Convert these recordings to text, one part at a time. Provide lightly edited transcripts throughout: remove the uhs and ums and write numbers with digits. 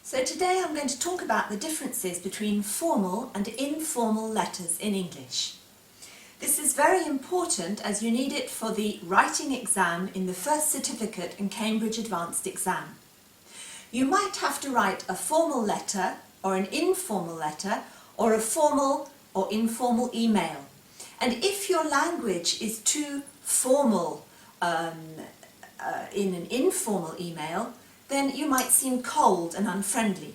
So today I'm going to talk about the differences between formal and informal letters in English. This is very important as you need it for the writing exam in the first certificate in Cambridge Advanced Exam. You might have to write a formal letter or an informal letter or a formal or informal email. And if your language is too formal in an informal email, then you might seem cold and unfriendly.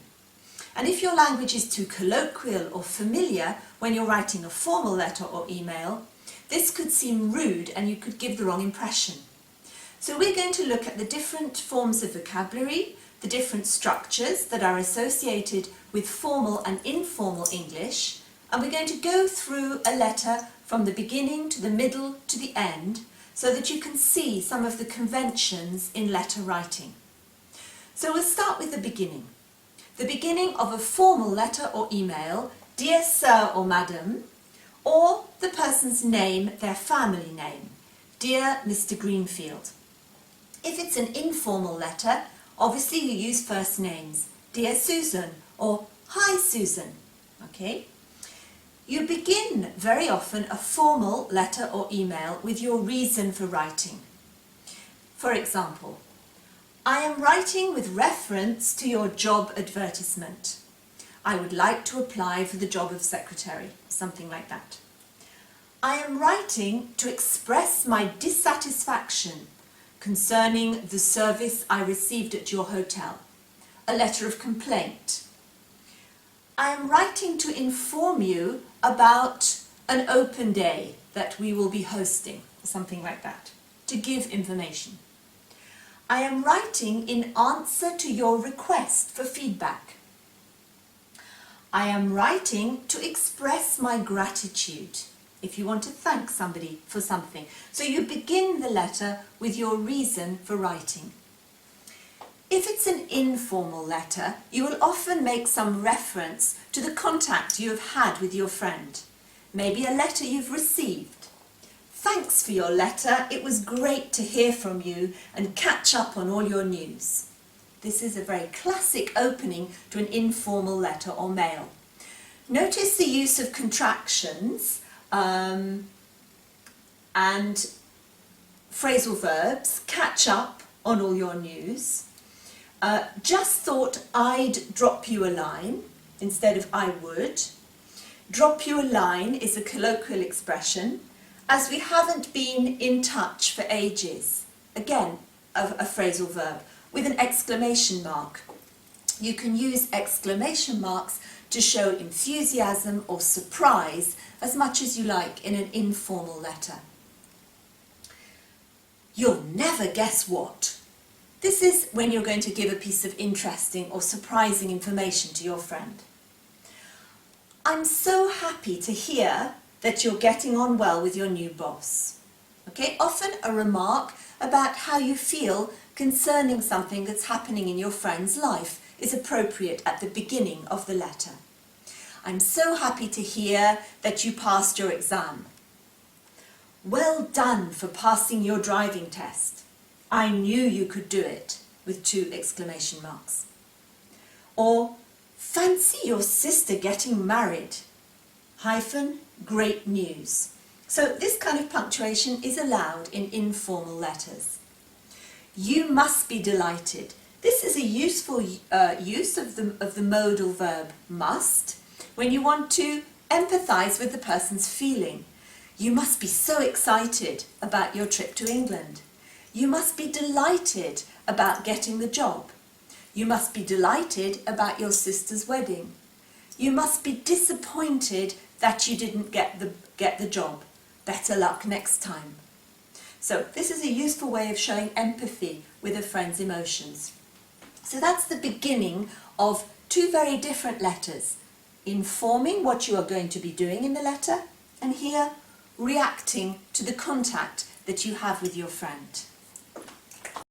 And if your language is too colloquial or familiar when you're writing a formal letter or email, this could seem rude and you could give the wrong impression. So we're going to look at the different forms of vocabulary, the different structures that are associated with formal and informal English, and we're going to go through a letter from the beginning to the middle to the end so that you can see some of the conventions in letter writing. So we'll start with the beginning. The beginning of a formal letter or email, dear sir or madam, or the person's name, their family name, dear Mr. Greenfield. If it's an informal letter, obviously you use first names, dear Susan or hi Susan, okay? You begin very often a formal letter or email with your reason for writing. For example, I am writing with reference to your job advertisement. I would like to apply for the job of secretary, something like that. I am writing to express my dissatisfaction concerning the service I received at your hotel, a letter of complaint. I am writing to inform you about an open day that we will be hosting, something like that, to give information. I am writing in answer to your request for feedback. I am writing to express my gratitude, if you want to thank somebody for something. So you begin the letter with your reason for writing. If it's an informal letter, you will often make some reference to the contact you have had with your friend, maybe a letter you've received. Thanks for your letter, it was great to hear from you and catch up on all your news. This is a very classic opening to an informal letter or mail. Notice the use of contractions and phrasal verbs, catch up on all your news. Just thought I'd drop you a line instead of I would. Drop you a line is a colloquial expression, as we haven't been in touch for ages. Again, a phrasal verb with an exclamation mark. You can use exclamation marks to show enthusiasm or surprise as much as you like in an informal letter. You'll never guess what. This is when you're going to give a piece of interesting or surprising information to your friend. I'm so happy to hear that you're getting on well with your new boss. Okay, often a remark about how you feel concerning something that's happening in your friend's life is appropriate at the beginning of the letter. I'm so happy to hear that you passed your exam. Well done for passing your driving test. I knew you could do it, with 2 exclamation marks. Or, fancy your sister getting married, hyphen, great news. So this kind of punctuation is allowed in informal letters. You must be delighted. This is a useful use of the modal verb must when you want to empathise with the person's feeling. You must be so excited about your trip to England. You must be delighted about getting the job. You must be delighted about your sister's wedding. You must be disappointed that you didn't get the job. Better luck next time. So this is a useful way of showing empathy with a friend's emotions. So that's the beginning of 2 very different letters. Informing what you are going to be doing in the letter, and here reacting to the contact that you have with your friend.